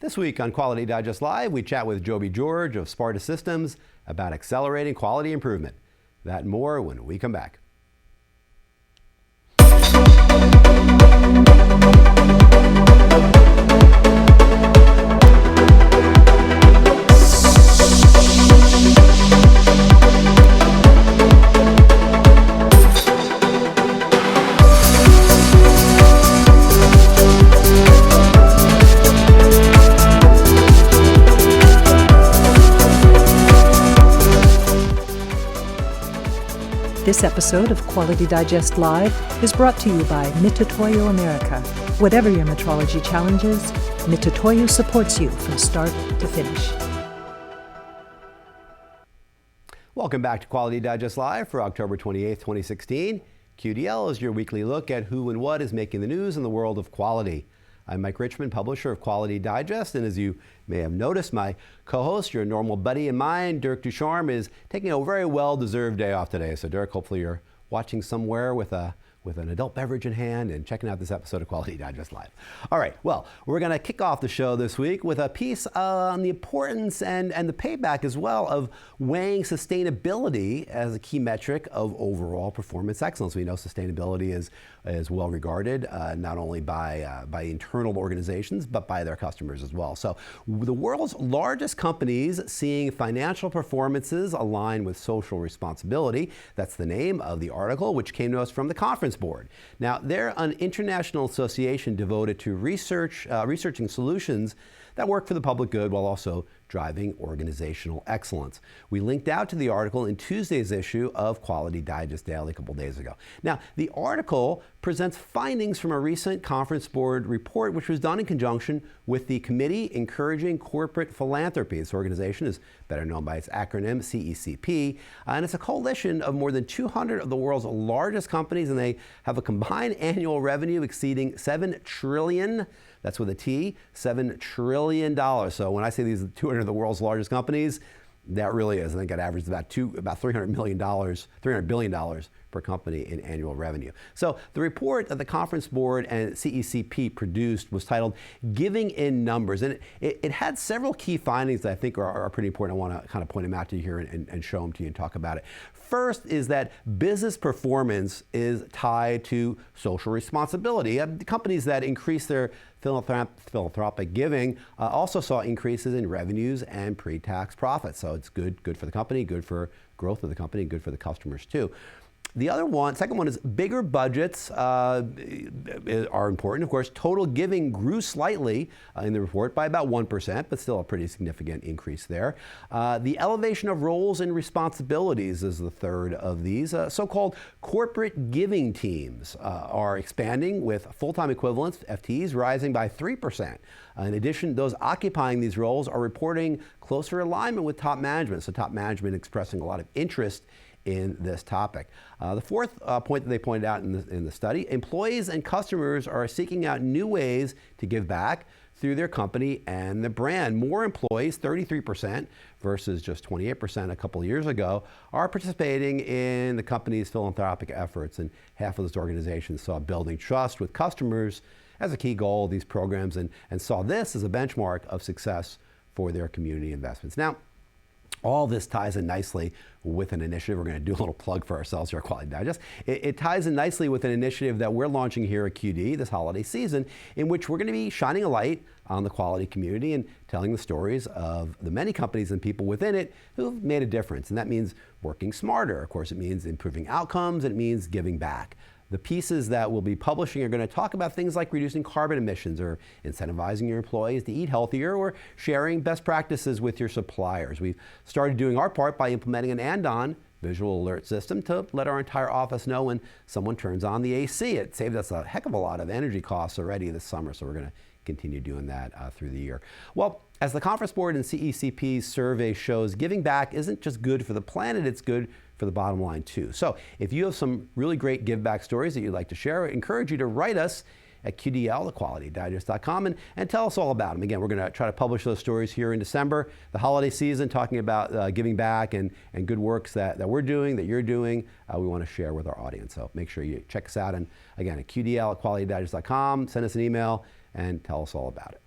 This week on Quality Digest Live, we chat with Joby George of Sparta Systems about accelerating quality improvement. That and more when we come back. This episode of Quality Digest Live is brought to you by Mitutoyo America. Whatever your metrology challenges, Mitutoyo supports you from start to finish. Welcome back to Quality Digest Live for October 28th, 2016. QDL is your weekly look at who and what is making the news in the world of quality. I'm Mike Richmond, publisher of Quality Digest, and as you may have noticed, my co-host, your normal buddy and mine, Dirk Ducharme, is taking a very well-deserved day off today. So Dirk, hopefully you're watching somewhere with an adult beverage in hand and checking out this episode of Quality Digest Live. All right, well, we're going to kick off the show this week with a piece on the importance and the payback as well of weighing sustainability as a key metric of overall performance excellence. We know sustainability is well regarded, not only by internal organizations, but by their customers as well. So the world's largest companies seeing financial performances align with social responsibility. That's the name of the article, which came to us from the Conference Board. Now, they're an international association devoted to researching solutions that work for the public good while also driving organizational excellence. We linked out to the article in Tuesday's issue of Quality Digest Daily a couple days ago. Now, the article presents findings from a recent Conference Board report, which was done in conjunction with the Committee Encouraging Corporate Philanthropy. This organization is better known by its acronym CECP, and it's a coalition of more than 200 of the world's largest companies, and they have a combined annual revenue exceeding $7 trillion. That's with a T, $7 trillion. So when I say these are 200 of the world's largest companies, that really is. I think it averages about $300 billion per company in annual revenue. So the report that the Conference Board and CECP produced was titled Giving in Numbers. And it had several key findings that I think are pretty important. I want to kind of point them out to you here and show them to you and talk about it. First is that business performance is tied to social responsibility. Companies that increase their philanthropic giving also saw increases in revenues and pre-tax profits. So it's good for the company, good for growth of the company, good for the customers too. The second one is bigger budgets are important. Of course, total giving grew slightly in the report by about 1%, but still a pretty significant increase there. The elevation of roles and responsibilities is the third of these. So-called corporate giving teams are expanding with full-time equivalents, FTEs, rising by 3%. In addition, those occupying these roles are reporting closer alignment with top management. So top management expressing a lot of interest in this topic. The fourth point that they pointed out in the study, employees and customers are seeking out new ways to give back through their company and the brand. More employees, 33% versus just 28% a couple of years ago, are participating in the company's philanthropic efforts, and half of those organizations saw building trust with customers as a key goal of these programs and saw this as a benchmark of success for their community investments. Now, all this ties in nicely with an initiative. We're going to do a little plug for ourselves here at Quality Digest. It ties in nicely with an initiative that we're launching here at QD this holiday season, in which we're going to be shining a light on the quality community and telling the stories of the many companies and people within it who've made a difference. And that means working smarter. Of course, it means improving outcomes. It means giving back. The pieces that we'll be publishing are going to talk about things like reducing carbon emissions or incentivizing your employees to eat healthier or sharing best practices with your suppliers. We've started doing our part by implementing an Andon visual alert system to let our entire office know when someone turns on the AC. It saved us a heck of a lot of energy costs already this summer, so we're going to continue doing that through the year. Well, as the Conference Board and CECP's survey shows, giving back isn't just good for the planet, it's good for the bottom line too. So if you have some really great give back stories that you'd like to share, I encourage you to write us at QDL@qualitydigest.com and tell us all about them. Again, we're going to try to publish those stories here in December, the holiday season, talking about giving back and good works that we're doing, that you're doing, we want to share with our audience. So make sure you check us out. And again, at QDL@qualitydigest.com, send us an email and tell us all about it.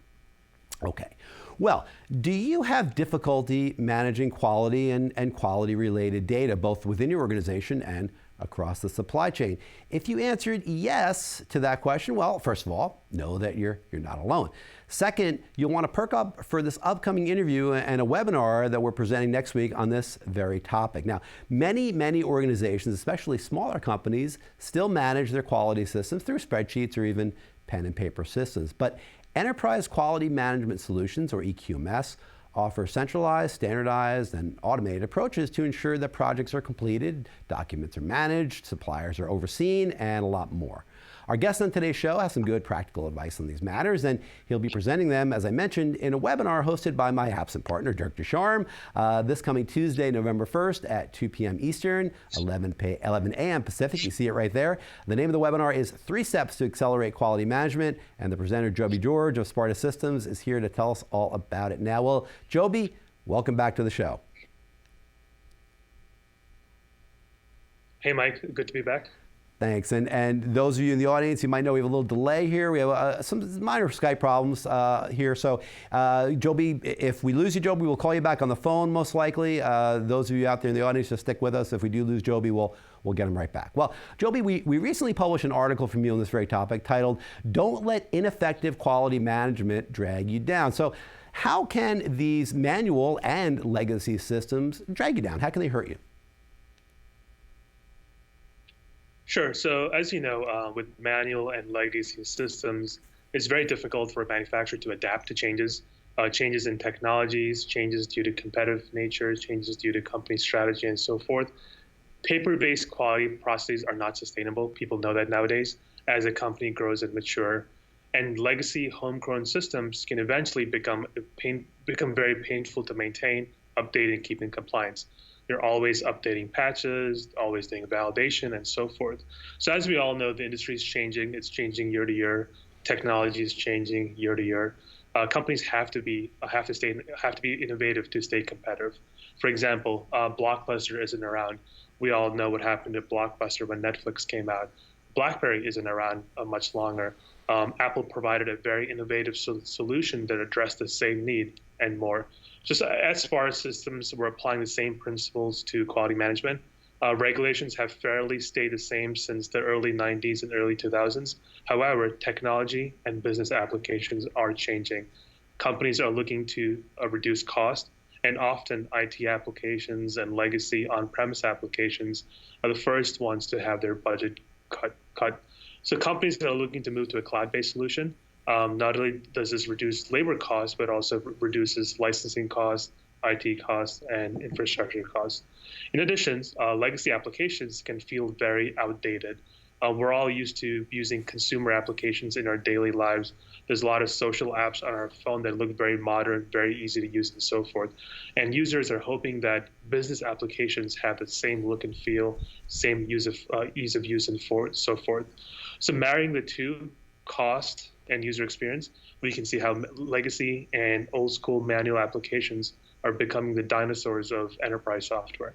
Okay. Well, do you have difficulty managing quality and quality related data, both within your organization and across the supply chain? If you answered yes to that question, well, first of all, know that you're not alone. Second, you'll want to perk up for this upcoming interview and a webinar that we're presenting next week on this very topic. Now, many organizations, especially smaller companies, still manage their quality systems through spreadsheets or even pen and paper systems. But Enterprise Quality Management Solutions, or EQMS, offer centralized, standardized, and automated approaches to ensure that projects are completed, documents are managed, suppliers are overseen, and a lot more. Our guest on today's show has some good practical advice on these matters, and he'll be presenting them, as I mentioned, in a webinar hosted by my absent partner, Dirk Ducharme, this coming Tuesday, November 1st at 2 p.m. Eastern, 11 a.m. Pacific. You see it right there. The name of the webinar is 3 Steps to Accelerate Quality Management, and the presenter, Joby George of Sparta Systems, is here to tell us all about it. Now, well, Joby, welcome back to the show. Hey, Mike. Good to be back. Thanks. And those of you in the audience, you might know we have a little delay here. We have some minor Skype problems here. So, Joby, if we lose you, Joby, we'll call you back on the phone most likely. Those of you out there in the audience, just stick with us. If we do lose Joby, we'll get him right back. Well, Joby, we recently published an article from you on this very topic titled, "Don't Let Ineffective Quality Management Drag You Down." So how can these manual and legacy systems drag you down? How can they hurt you? Sure. So as you know, with manual and legacy systems, it's very difficult for a manufacturer to adapt to changes in technologies, changes due to competitive nature, changes due to company strategy, and so forth. Paper-based quality processes are not sustainable. People know that nowadays as a company grows and mature. And legacy homegrown systems can eventually become very painful to maintain, update, and keep in compliance. You're always updating patches, always doing validation, and so forth. So as we all know, the industry is changing. It's changing year to year. Technology is changing year to year. Companies have to be innovative to stay competitive. For example, Blockbuster isn't around. We all know what happened to Blockbuster when Netflix came out. BlackBerry isn't around much longer. Apple provided a very innovative solution that addressed the same need and more. Just as far as systems, we're applying the same principles to quality management. Regulations have fairly stayed the same since the early 90s and early 2000s. However, technology and business applications are changing. Companies are looking to reduce cost, and often IT applications and legacy on-premise applications are the first ones to have their budget cut. So companies that are looking to move to a cloud-based solution, not only does this reduce labor costs, but also reduces licensing costs, IT costs, and infrastructure costs. In addition, legacy applications can feel very outdated. We're all used to using consumer applications in our daily lives. There's a lot of social apps on our phone that look very modern, very easy to use, and so forth. And users are hoping that business applications have the same look and feel, same ease of use, and so forth. So marrying the two, cost and user experience, we can see how legacy and old school manual applications are becoming the dinosaurs of enterprise software.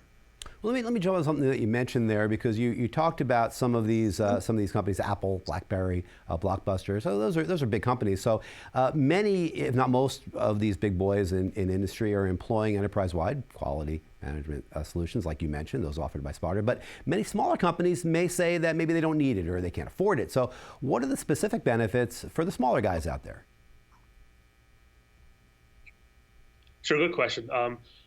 Well, let me jump on something that you mentioned there, because you talked about some of these companies, Apple, BlackBerry, Blockbuster. So those are big companies. So many, if not most, of these big boys in industry are employing enterprise-wide quality management solutions, like you mentioned, those offered by Sparta. But many smaller companies may say that maybe they don't need it or they can't afford it. So what are the specific benefits for the smaller guys out there? Sure, good question.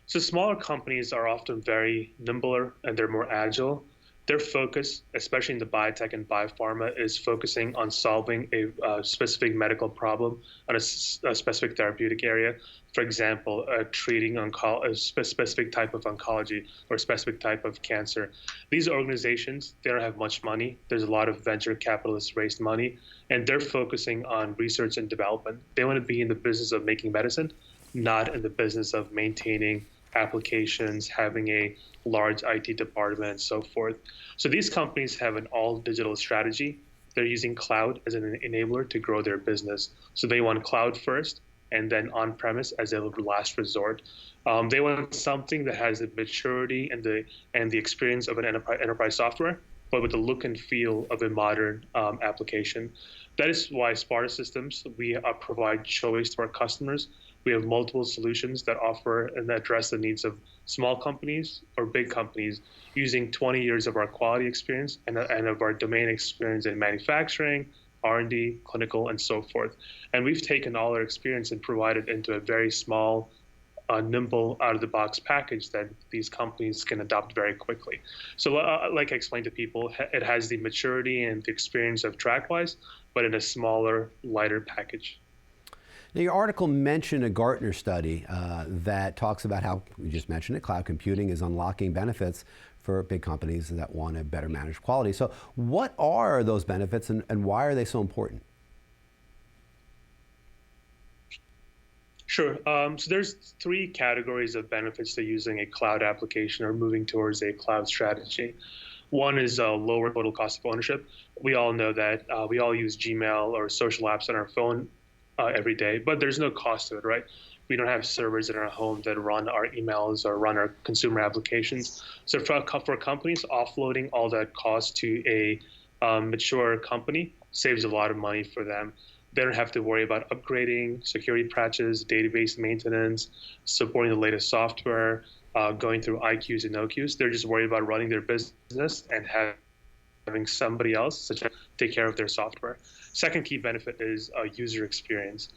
So smaller companies are often very nimbler and they're more agile. Their focus, especially in the biotech and biopharma, is focusing on solving a specific medical problem on a specific therapeutic area. For example, treating a specific type of oncology or a specific type of cancer. These organizations, they don't have much money. There's a lot of venture capitalists raised money, and they're focusing on research and development. They want to be in the business of making medicine, not in the business of maintaining applications, having a large IT department, and so forth. So these companies have an all-digital strategy. They're using cloud as an enabler to grow their business. So they want cloud first, and then on-premise as a last resort. They want something that has the maturity and the experience of an enterprise software, but with the look and feel of a modern application. That is why Sparta Systems, we provide choice to our customers. We have multiple solutions that offer and address the needs of small companies or big companies using 20 years of our quality experience and of our domain experience in manufacturing, R&D, clinical, and so forth. And we've taken all our experience and provided into a very small, nimble, out-of-the-box package that these companies can adopt very quickly. So like I explained to people, it has the maturity and the experience of TrackWise, but in a smaller, lighter package. Now, your article mentioned a Gartner study that talks about how, you just mentioned it, cloud computing is unlocking benefits for big companies that want to better manage quality. So what are those benefits and why are they so important? Sure. So there's three categories of benefits to using a cloud application or moving towards a cloud strategy. One is a lower total cost of ownership. We all know that we all use Gmail or social apps on our phone every day, but there's no cost to it, right? We don't have servers in our home that run our emails or run our consumer applications. So for companies, offloading all that cost to a mature company saves a lot of money for them. They don't have to worry about upgrading, security patches, database maintenance, supporting the latest software, going through IQs and OQs. They're just worried about running their business and having somebody else take care of their software. Second key benefit is user experience.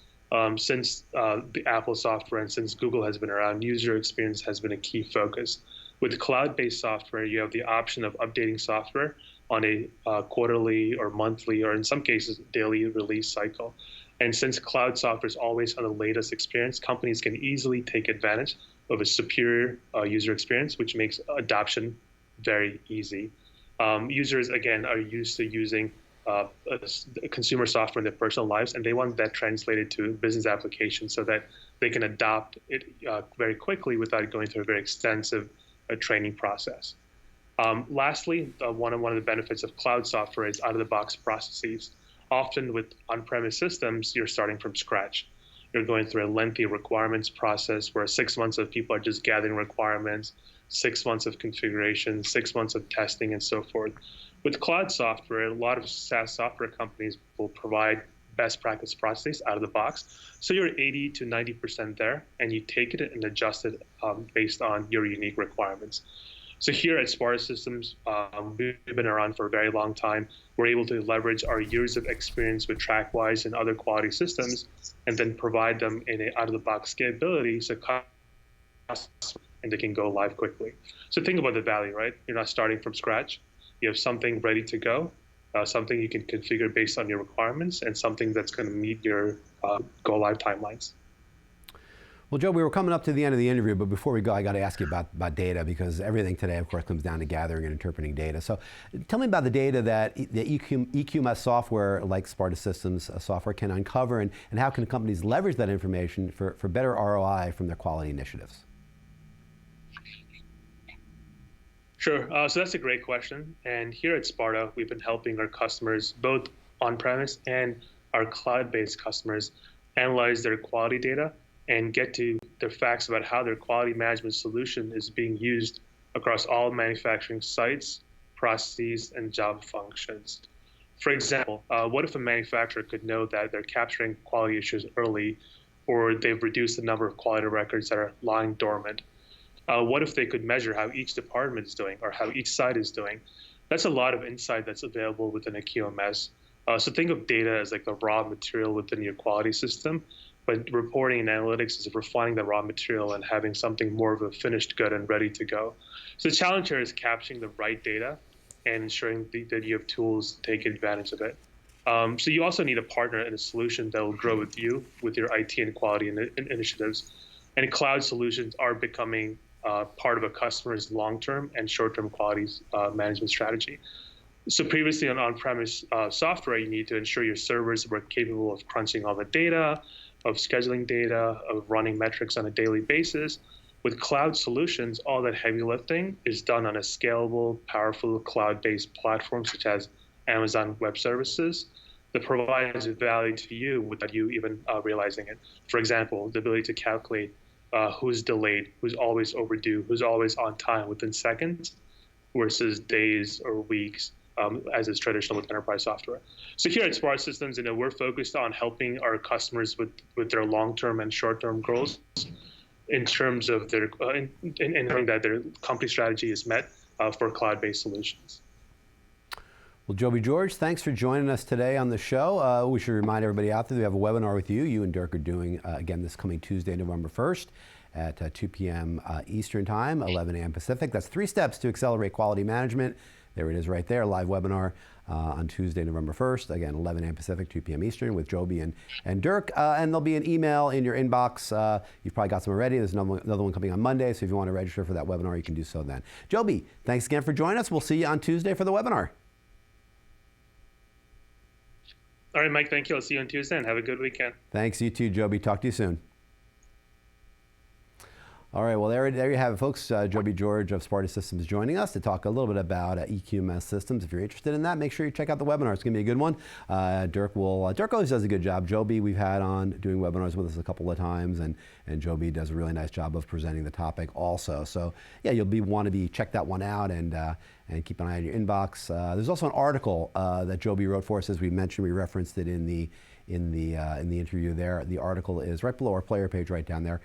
Since the Apple software and since Google has been around, user experience has been a key focus. With cloud-based software, you have the option of updating software on a quarterly or monthly, or in some cases, daily release cycle. And since cloud software is always on the latest experience, companies can easily take advantage of a superior user experience, which makes adoption very easy. Users, again, are used to using consumer software in their personal lives, and they want that translated to business applications so that they can adopt it very quickly without going through a very extensive training process. Lastly, one of the benefits of cloud software is out-of-the-box processes. Often with on-premise systems, you're starting from scratch. You're going through a lengthy requirements process where 6 months of people are just gathering requirements, 6 months of configuration, 6 months of testing, and so forth. With cloud software, a lot of SaaS software companies will provide best practice processes out of the box. So you're 80 to 90% there, and you take it and adjust it based on your unique requirements. So here at Sparta Systems, we've been around for a very long time. We're able to leverage our years of experience with TrackWise and other quality systems, and then provide them in an out-of-the-box scalability so and they can go live quickly. So think about the value, right? You're not starting from scratch. You have something ready to go, something you can configure based on your requirements, and something that's going to meet your go live timelines. Well, Joe, we were coming up to the end of the interview, but before we go, I got to ask you about data, because everything today, of course, comes down to gathering and interpreting data. So tell me about the data that the EQMS software, like Sparta Systems software, can uncover, and how can companies leverage that information for better ROI from their quality initiatives? Sure. So that's a great question. And here at Sparta, we've been helping our customers, both on-premise and our cloud-based customers, analyze their quality data and get to the facts about how their quality management solution is being used across all manufacturing sites, processes, and job functions. For example, what if a manufacturer could know that they're capturing quality issues early, or they've reduced the number of quality records that are lying dormant? What if they could measure how each department is doing or how each site is doing? That's a lot of insight that's available within a QMS. So think of data as like the raw material within your quality system, but reporting and analytics is refining the raw material and having something more of a finished good and ready to go. So the challenge here is capturing the right data and ensuring that you have tools to take advantage of it. So you also need a partner and a solution that will grow with you with your IT and quality initiatives. And cloud solutions are becoming part of a customer's long-term and short-term quality management strategy. So previously on-premise software, you need to ensure your servers were capable of crunching all the data, of scheduling data, of running metrics on a daily basis. With cloud solutions, all that heavy lifting is done on a scalable, powerful cloud-based platform such as Amazon Web Services that provides value to you without you even realizing it. For example, the ability to calculate who's delayed, who's always overdue, who's always on time within seconds versus days or weeks, as is traditional with enterprise software. So here at Smart Systems, we're focused on helping our customers with their long-term and short-term goals in terms of their ensuring that their company strategy is met for cloud-based solutions. Well, Joby George, thanks for joining us today on the show. We should remind everybody out there we have a webinar with you. You and Dirk are doing, again, this coming Tuesday, November 1st at 2 p.m. Eastern Time, 11 a.m. Pacific. That's 3 steps to accelerate quality management. There it is right there, live webinar on Tuesday, November 1st. Again, 11 a.m. Pacific, 2 p.m. Eastern with Joby and Dirk. And there'll be an email in your inbox. You've probably got some already. There's another one coming on Monday. So if you want to register for that webinar, you can do so then. Joby, thanks again for joining us. We'll see you on Tuesday for the webinar. All right, Mike, thank you. I'll see you on Tuesday and have a good weekend. Thanks, you too, Joby. Talk to you soon. All right, well, there you have it, folks. Joby George of Sparta Systems joining us to talk a little bit about EQMS systems. If you're interested in that, make sure you check out the webinar. It's going to be a good one. Dirk always does a good job. Joby, we've had on doing webinars with us a couple of times, and Joby does a really nice job of presenting the topic also. So, yeah, want to check that one out and keep an eye on your inbox. There's also an article that Joby wrote for us, as we mentioned. We referenced it in the interview there. The article is right below our player page, right down there.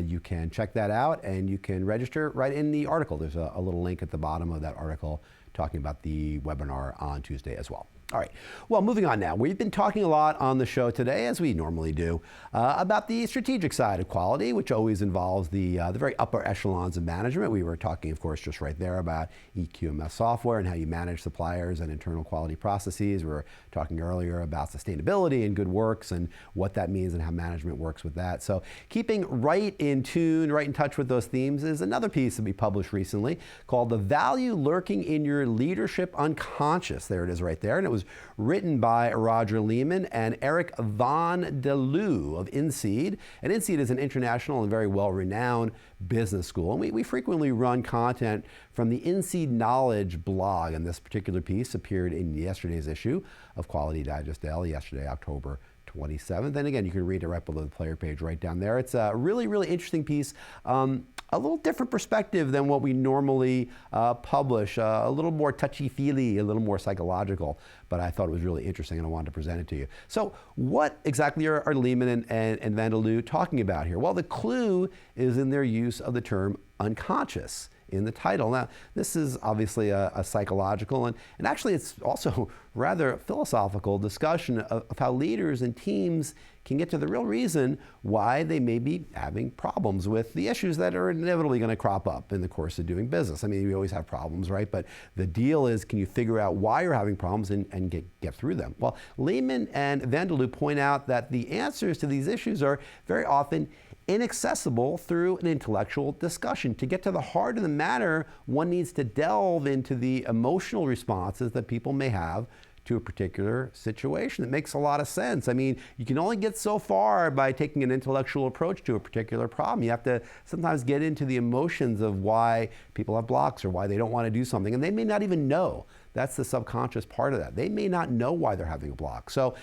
You can check that out and you can register right in the article. There's a little link at the bottom of that article talking about the webinar on Tuesday as well. All right, well, moving on now. We've been talking a lot on the show today, as we normally do, about the strategic side of quality, which always involves the very upper echelons of management. We were talking, of course, just right there about EQMS software and how you manage suppliers and internal quality processes. We were talking earlier about sustainability and good works and what that means and how management works with that. So keeping right in tune, right in touch with those themes is another piece that we published recently called The Value Lurking in Your Leadership Unconscious. There it is right there. And it was written by Roger Lehman and Eric Van de Loo of INSEAD. And INSEAD is an international and very well-renowned business school. And we frequently run content from the INSEAD Knowledge blog. And this particular piece appeared in yesterday's issue of Quality Digest Daily, yesterday, October 27th. And again, you can read it right below the player page right down there. It's a really, really interesting piece. A little different perspective than what we normally publish, a little more touchy-feely, a little more psychological, but I thought it was really interesting and I wanted to present it to you. So what exactly are Lehman and Van de Loo talking about here? Well, the clue is in their use of the term unconscious in the title. Now, this is obviously a psychological and actually it's also rather philosophical discussion of how leaders and teams can get to the real reason why they may be having problems with the issues that are inevitably going to crop up in the course of doing business. I mean, we always have problems, right? But the deal is, can you figure out why you're having problems and get through them? Well, Lehman and Van de Loo point out that the answers to these issues are very often inaccessible through an intellectual discussion. To get to the heart of the matter, one needs to delve into the emotional responses that people may have to a particular situation. It makes a lot of sense. I mean, you can only get so far by taking an intellectual approach to a particular problem. You have to sometimes get into the emotions of why people have blocks or why they don't want to do something, and they may not even know. That's the subconscious part of that. They may not know why they're having a block. So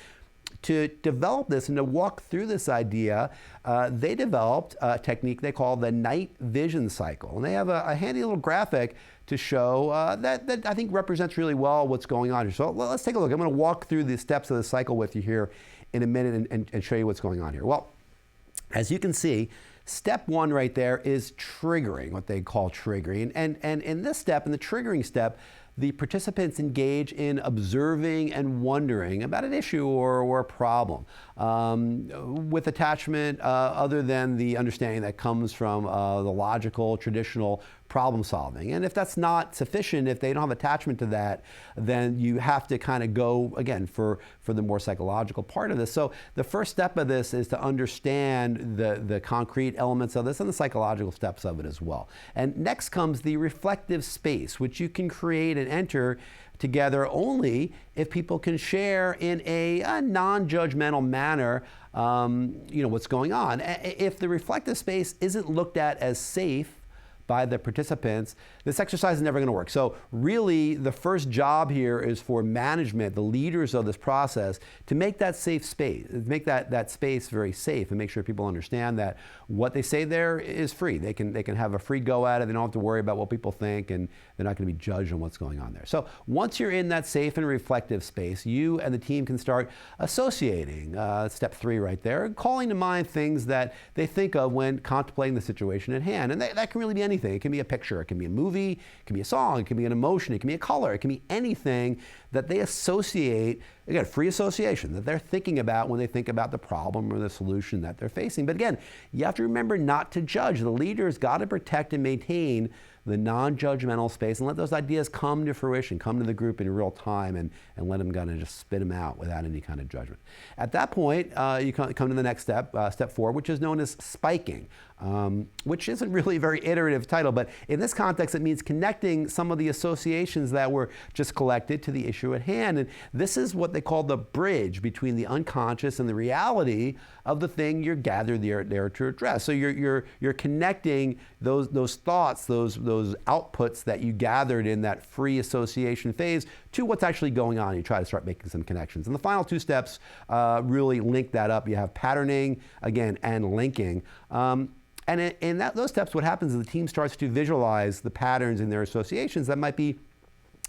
to develop this and to walk through this idea, they developed a technique they call the night vision cycle. And they have a handy little graphic to show that I think represents really well what's going on here. So let's take a look. I'm going to walk through the steps of the cycle with you here in a minute and show you what's going on here. Well, as you can see, step one right there is triggering, what they call triggering. And in this step, in the triggering step, the participants engage in observing and wondering about an issue or a problem with attachment other than the understanding that comes from the logical, traditional problem solving. And if that's not sufficient, if they don't have attachment to that, then you have to kind of go, again, for the more psychological part of this. So the first step of this is to understand the concrete elements of this and the psychological steps of it as well. And next comes the reflective space, which you can create and enter together only if people can share in a non-judgmental manner what's going on. If the reflective space isn't looked at as safe by the participants, this exercise is never going to work. So really, the first job here is for management, the leaders of this process, to make that safe space, make that space very safe, and make sure people understand that what they say there is free. They can have a free go at it. They don't have to worry about what people think, and they're not going to be judged on what's going on there. So once you're in that safe and reflective space, you and the team can start associating. Step 3 right there, calling to mind things that they think of when contemplating the situation at hand. And that can really be anything. It can be a picture, it can be a movie, it can be a song, it can be an emotion, it can be a color, it can be anything that they associate, again, free association, that they're thinking about when they think about the problem or the solution that they're facing. But again, you have to remember not to judge. The leader's got to protect and maintain the non-judgmental space and let those ideas come to fruition, come to the group in real time, and let them kind of just spit them out without any kind of judgment. At that point, you come to the next step, step 4, which is known as spiking, which isn't really a very iterative title, but in this context, it means connecting some of the associations that were just collected to the issue at hand. And this is what they call the bridge between the unconscious and the reality of the thing you're gathered there to address. So you're connecting those thoughts, those outputs that you gathered in that free association phase to what's actually going on. You try to start making some connections. And the final 2 steps really link that up. You have patterning, again, and linking. And in those steps, what happens is the team starts to visualize the patterns in their associations that might be,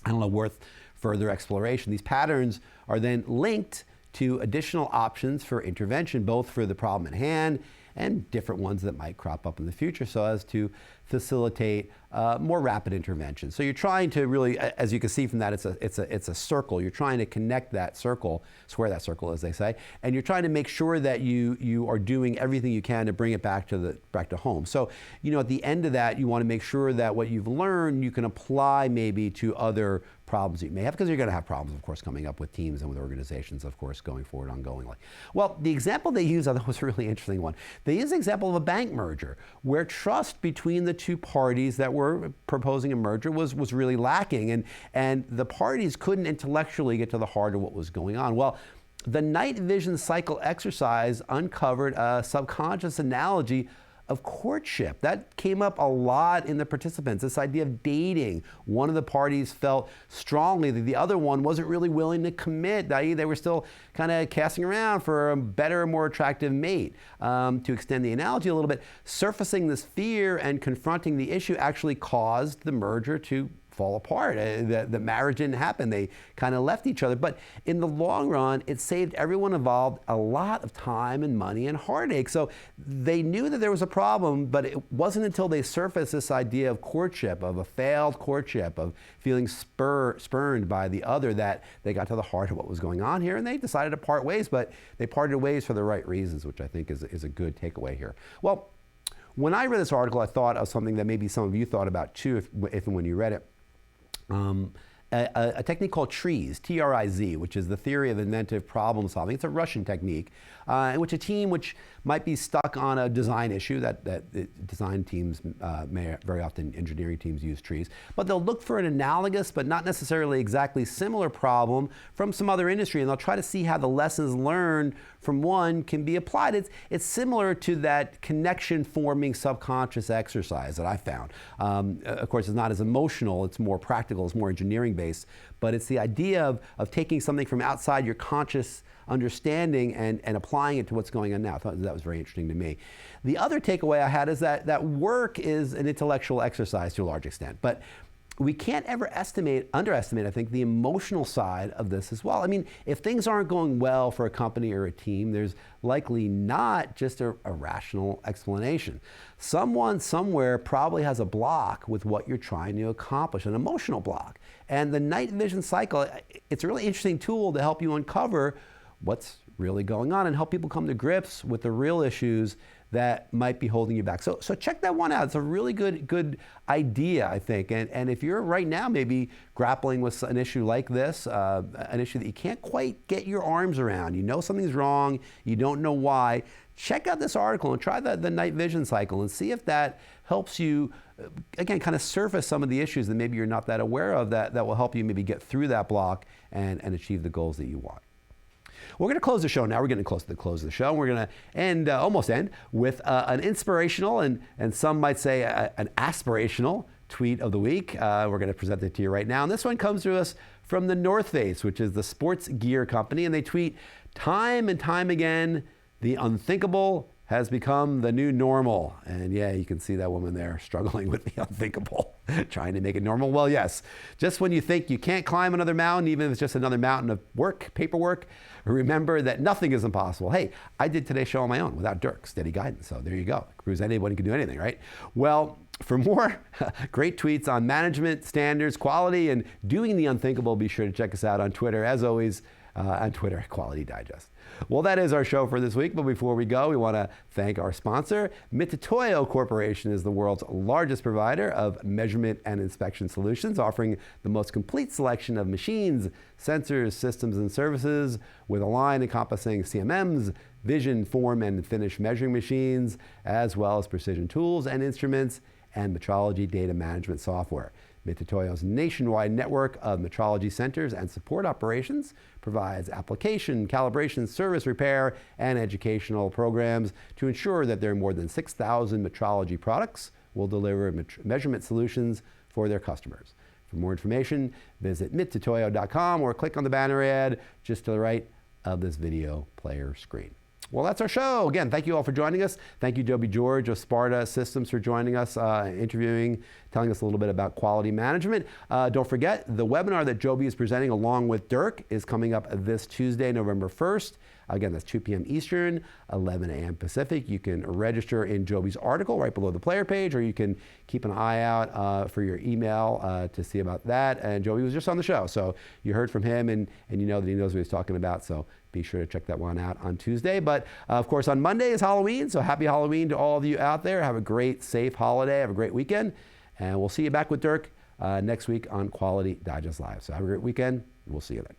worth further exploration. These patterns are then linked to additional options for intervention, both for the problem at hand and different ones that might crop up in the future, so as to facilitate more rapid intervention. So you're trying to really, as you can see from that, it's a circle. You're trying to connect that circle, square that circle, as they say, and you're trying to make sure that you are doing everything you can to bring it back to home. So at the end of that, you want to make sure that what you've learned you can apply maybe to other problems you may have, because you're going to have problems, of course, coming up with teams and with organizations, of course, going forward ongoingly. Well, the example they use, I thought, was a really interesting one. They use the example of a bank merger where trust between the 2 parties that were proposing a merger was really lacking, and the parties couldn't intellectually get to the heart of what was going on. Well, the night vision cycle exercise uncovered a subconscious analogy of courtship. That came up a lot in the participants, this idea of dating. One of the parties felt strongly that the other one wasn't really willing to commit, i.e. they were still kind of casting around for a better, more attractive mate. To extend the analogy a little bit, surfacing this fear and confronting the issue actually caused the merger to fall apart. The marriage didn't happen. They kind of left each other. But in the long run, it saved everyone involved a lot of time and money and heartache. So they knew that there was a problem, but it wasn't until they surfaced this idea of courtship, of a failed courtship, of feeling spurned by the other, that they got to the heart of what was going on here, and they decided to part ways, but they parted ways for the right reasons, which I think is a good takeaway here. Well, when I read this article, I thought of something that maybe some of you thought about too, if and when you read it. A technique called TRIZ, T-R-I-Z, which is the theory of inventive problem solving. It's a Russian technique in which a team which might be stuck on a design issue, that design teams very often engineering teams use TRIZ, but they'll look for an analogous but not necessarily exactly similar problem from some other industry, and they'll try to see how the lessons learned from one can be applied. It's similar to that connection forming subconscious exercise that I found. Of course, it's not as emotional, it's more practical, it's more engineering based, but it's the idea of taking something from outside your conscious understanding and applying it to what's going on now. I thought that was very interesting to me. The other takeaway I had is that work is an intellectual exercise to a large extent, but we can't ever underestimate, I think, the emotional side of this as well. I mean, if things aren't going well for a company or a team, there's likely not just a rational explanation. Someone somewhere probably has a block with what you're trying to accomplish, an emotional block. And the night vision cycle, it's a really interesting tool to help you uncover what's really going on and help people come to grips with the real issues that might be holding you back. So check that one out. It's a really good idea, I think. And if you're right now maybe grappling with an issue like this, an issue that you can't quite get your arms around, you know something's wrong, you don't know why, check out this article and try the night vision cycle and see if that helps you, again, kind of surface some of the issues that maybe you're not that aware of that will help you maybe get through that block and achieve the goals that you want. We're going to close the show now. We're getting close to the close of the show. We're going to almost end with an inspirational and some might say an aspirational tweet of the week. We're going to present it to you right now. And this one comes to us from the North Face, which is the sports gear company. And they tweet, time and time again, the unthinkable has become the new normal. And yeah, you can see that woman there struggling with the unthinkable, trying to make it normal. Well, yes, just when you think you can't climb another mountain, even if it's just another mountain of work, paperwork, remember that nothing is impossible. Hey, I did today's show on my own without Dirk, steady guidance. So there you go. Proves anybody can do anything, right? Well, for more great tweets on management, standards, quality, and doing the unthinkable, be sure to check us out on Twitter. As always, on Twitter, Quality Digest. Well, that is our show for this week. But before we go, we want to thank our sponsor. Mitutoyo Corporation is the world's largest provider of measurement and inspection solutions, offering the most complete selection of machines, sensors, systems, and services with a line encompassing CMMs, vision, form, and finish measuring machines, as well as precision tools and instruments and metrology data management software. Mitutoyo's nationwide network of metrology centers and support operations provides application, calibration, service repair, and educational programs to ensure that their more than 6,000 metrology products will deliver measurement solutions for their customers. For more information, visit mitutoyo.com or click on the banner ad just to the right of this video player screen. Well, that's our show. Again, thank you all for joining us. Thank you, Joby George of Sparta Systems, for joining us, interviewing, telling us a little bit about quality management. Don't forget, the webinar that Joby is presenting along with Dirk is coming up this Tuesday, November 1st. Again, that's 2 p.m. Eastern, 11 a.m. Pacific. You can register in Joby's article right below the player page, or you can keep an eye out for your email to see about that. And Joby was just on the show, so you heard from him, and you know that he knows what he's talking about. So be sure to check that one out on Tuesday. But of course, on Monday is Halloween, so happy Halloween to all of you out there. Have a great, safe holiday. Have a great weekend. And we'll see you back with Dirk next week on Quality Digest Live. So have a great weekend. We'll see you then.